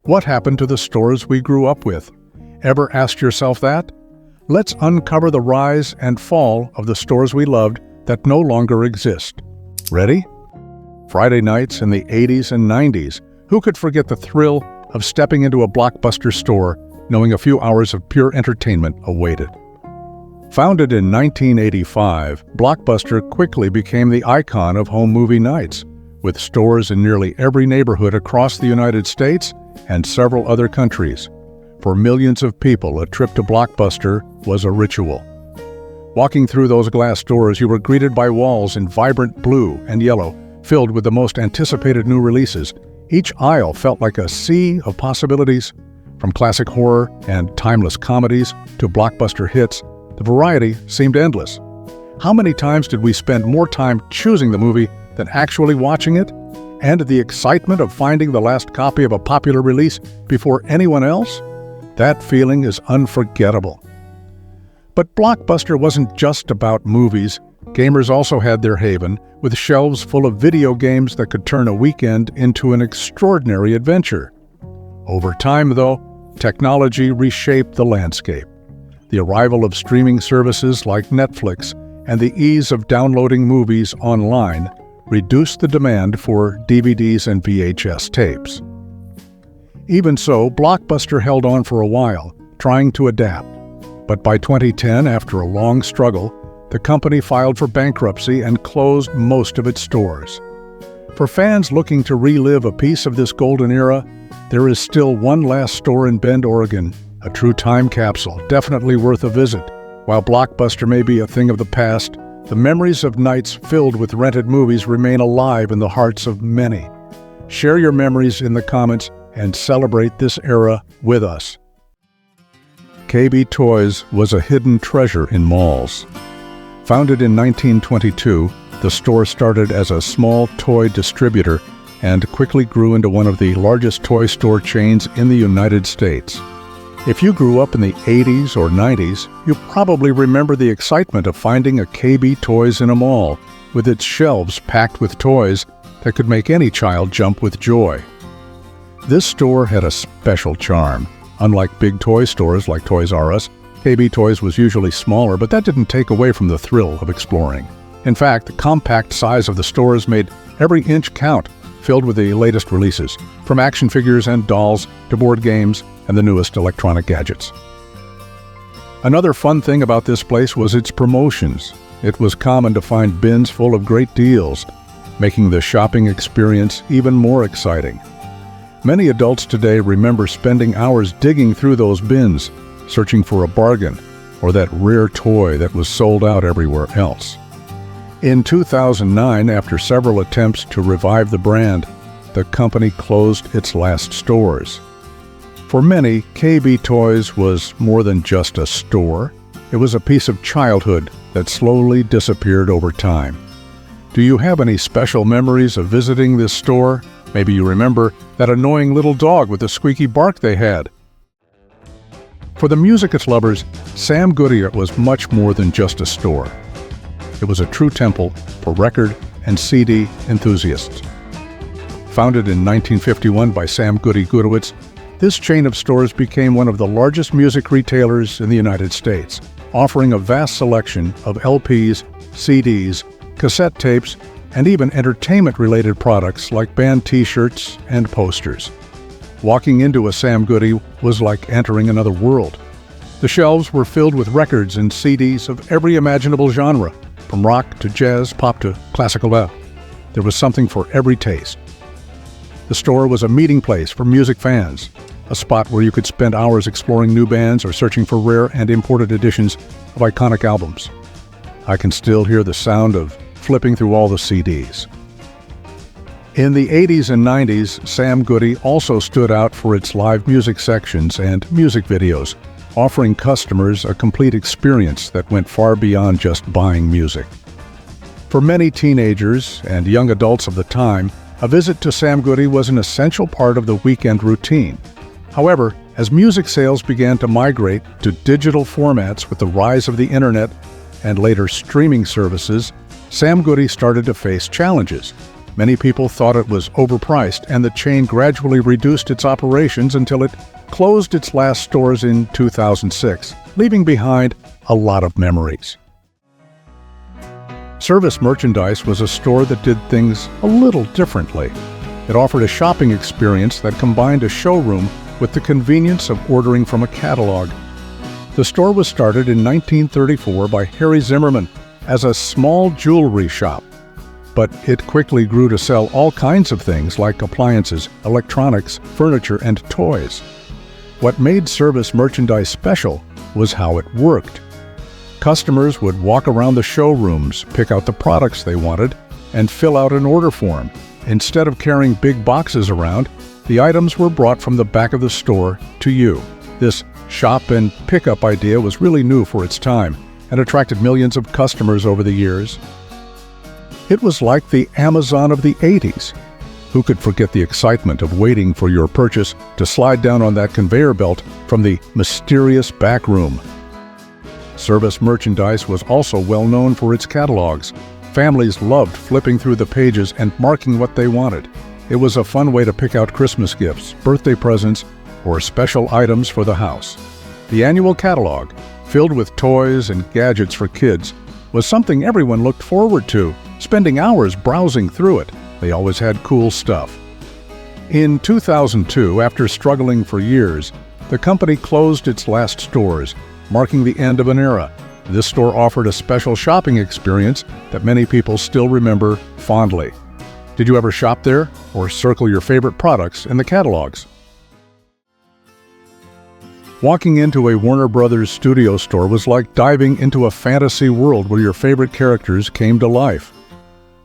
What happened to the stores we grew up with? Ever asked yourself that? Let's uncover the rise and fall of the stores we loved that no longer exist. Ready? Friday nights in the 80s and 90s. Who could forget the thrill of stepping into a Blockbuster store knowing a few hours of pure entertainment awaited? Founded in 1985, Blockbuster quickly became the icon of home movie nights, with stores in nearly every neighborhood across the United States and several other countries. For millions of people, a trip to Blockbuster was a ritual. Walking through those glass doors, you were greeted by walls in vibrant blue and yellow, filled with the most anticipated new releases. Each aisle felt like a sea of possibilities. From classic horror and timeless comedies to blockbuster hits, the variety seemed endless. How many times did we spend more time choosing the movie than actually watching it? And the excitement of finding the last copy of a popular release before anyone else? That feeling is unforgettable. But Blockbuster wasn't just about movies. Gamers also had their haven, with shelves full of video games that could turn a weekend into an extraordinary adventure. Over time, though, technology reshaped the landscape. The arrival of streaming services like Netflix and the ease of downloading movies online reduced the demand for DVDs and VHS tapes. Even so, Blockbuster held on for a while, trying to adapt. But by 2010, after a long struggle, the company filed for bankruptcy and closed most of its stores. For fans looking to relive a piece of this golden era, there is still one last store in Bend, Oregon, a true time capsule, definitely worth a visit. While Blockbuster may be a thing of the past, the memories of nights filled with rented movies remain alive in the hearts of many. Share your memories in the comments and celebrate this era with us. KB Toys was a hidden treasure in malls. Founded in 1922, the store started as a small toy distributor and quickly grew into one of the largest toy store chains in the United States. If you grew up in the 80s or 90s, you probably remember the excitement of finding a KB Toys in a mall, with its shelves packed with toys that could make any child jump with joy. This store had a special charm. Unlike big toy stores like Toys R Us, KB Toys was usually smaller, but that didn't take away from the thrill of exploring. In fact, the compact size of the stores made every inch count, filled with the latest releases, from action figures and dolls to board games and the newest electronic gadgets. Another fun thing about this place was its promotions. It was common to find bins full of great deals, making the shopping experience even more exciting. Many adults today remember spending hours digging through those bins, searching for a bargain or that rare toy that was sold out everywhere else. In 2009, after several attempts to revive the brand, the company closed its last stores. For many, KB Toys was more than just a store. It was a piece of childhood that slowly disappeared over time. Do you have any special memories of visiting this store? Maybe you remember that annoying little dog with the squeaky bark they had. For the music lovers, Sam Goody was much more than just a store. It was a true temple for record and CD enthusiasts. Founded in 1951 by Sam Goody Gudowitz, this chain of stores became one of the largest music retailers in the United States, offering a vast selection of LPs, CDs, cassette tapes, and even entertainment-related products like band t-shirts and posters. Walking into a Sam Goody was like entering another world. The shelves were filled with records and CDs of every imaginable genre, from rock to jazz, pop to classical rap. There was something for every taste. The store was a meeting place for music fans, a spot where you could spend hours exploring new bands or searching for rare and imported editions of iconic albums. I can still hear the sound of flipping through all the CDs. In the 80s and 90s, Sam Goody also stood out for its live music sections and music videos, offering customers a complete experience that went far beyond just buying music. For many teenagers and young adults of the time, a visit to Sam Goody was an essential part of the weekend routine. However, as music sales began to migrate to digital formats with the rise of the internet and later streaming services, Sam Goody started to face challenges. Many people thought it was overpriced, and the chain gradually reduced its operations until it closed its last stores in 2006, leaving behind a lot of memories. Service Merchandise was a store that did things a little differently. It offered a shopping experience that combined a showroom with the convenience of ordering from a catalog. The store was started in 1934 by Harry Zimmerman as a small jewelry shop, but it quickly grew to sell all kinds of things like appliances, electronics, furniture, and toys. What made Service Merchandise special was how it worked. Customers would walk around the showrooms, pick out the products they wanted, and fill out an order form. Instead of carrying big boxes around, the items were brought from the back of the store to you. This shop and pickup idea was really new for its time and attracted millions of customers over the years. It was like the Amazon of the 80s. Who could forget the excitement of waiting for your purchase to slide down on that conveyor belt from the mysterious back room? Service Merchandise was also well known for its catalogs. Families loved flipping through the pages and marking what they wanted. It was a fun way to pick out Christmas gifts, birthday presents, or special items for the house. The annual catalog, filled with toys and gadgets for kids, was something everyone looked forward to, spending hours browsing through it. They always had cool stuff. In 2002, after struggling for years, the company closed its last stores, marking the end of an era. This store offered a special shopping experience that many people still remember fondly. Did you ever shop there or circle your favorite products in the catalogs? Walking into a Warner Brothers studio store was like diving into a fantasy world where your favorite characters came to life.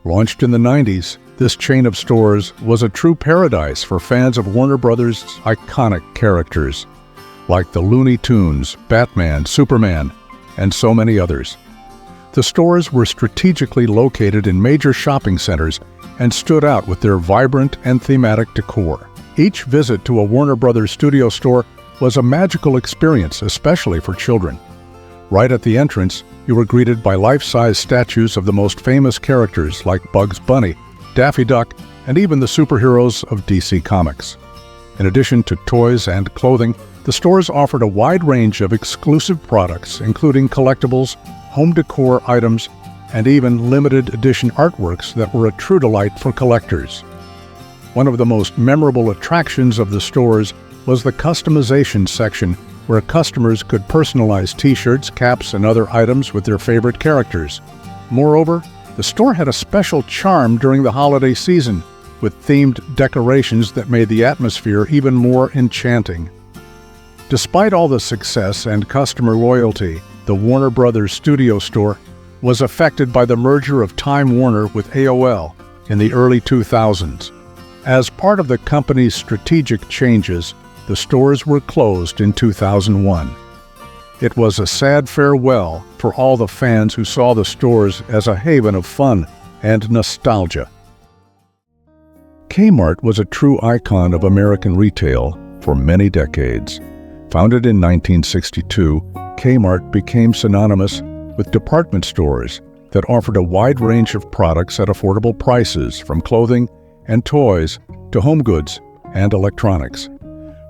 Launched in the 90s, this chain of stores was a true paradise for fans of Warner Brothers' iconic characters, like the Looney Tunes, Batman, Superman, and so many others. The stores were strategically located in major shopping centers and stood out with their vibrant and thematic decor. Each visit to a Warner Brothers studio store was a magical experience, especially for children. Right at the entrance, you were greeted by life-size statues of the most famous characters like Bugs Bunny, Daffy Duck, and even the superheroes of DC Comics. In addition to toys and clothing, the stores offered a wide range of exclusive products, including collectibles, home decor items, and even limited edition artworks that were a true delight for collectors. One of the most memorable attractions of the stores was the customization section, where customers could personalize t-shirts, caps, and other items with their favorite characters. Moreover, the store had a special charm during the holiday season, with themed decorations that made the atmosphere even more enchanting. Despite all the success and customer loyalty, the Warner Brothers studio store was affected by the merger of Time Warner with AOL in the early 2000s. As part of the company's strategic changes, the stores were closed in 2001. It was a sad farewell for all the fans who saw the stores as a haven of fun and nostalgia. Kmart was a true icon of American retail for many decades. Founded in 1962, Kmart became synonymous with department stores that offered a wide range of products at affordable prices, from clothing and toys to home goods and electronics.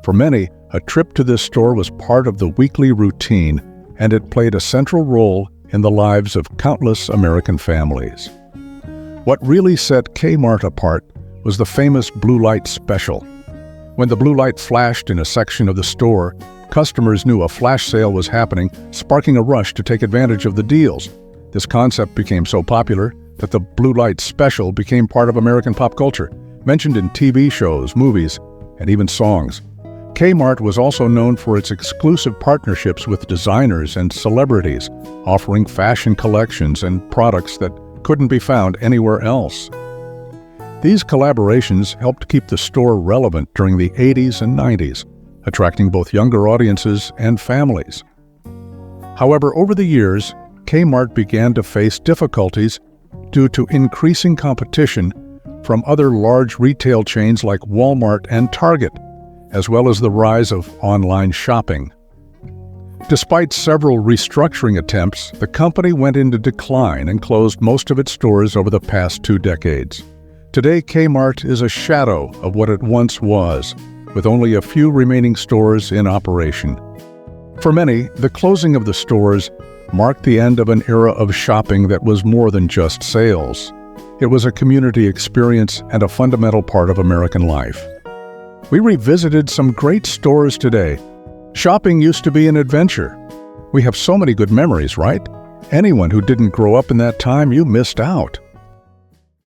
For many, a trip to this store was part of the weekly routine, and it played a central role in the lives of countless American families. What really set Kmart apart was the famous blue light special. When the blue light flashed in a section of the store, customers knew a flash sale was happening, sparking a rush to take advantage of the deals. This concept became so popular that the blue light special became part of American pop culture, mentioned in TV shows, movies, and even songs. Kmart was also known for its exclusive partnerships with designers and celebrities, offering fashion collections and products that couldn't be found anywhere else. These collaborations helped keep the store relevant during the 80s and 90s, attracting both younger audiences and families. However, over the years, Kmart began to face difficulties due to increasing competition from other large retail chains like Walmart and Target, as well as the rise of online shopping. Despite several restructuring attempts, the company went into decline and closed most of its stores over the past 2 decades. Today, Kmart is a shadow of what it once was, with only a few remaining stores in operation. For many, the closing of the stores marked the end of an era of shopping that was more than just sales. It was a community experience and a fundamental part of American life. We revisited some great stores today. Shopping used to be an adventure. We have so many good memories, right? Anyone who didn't grow up in that time, you missed out.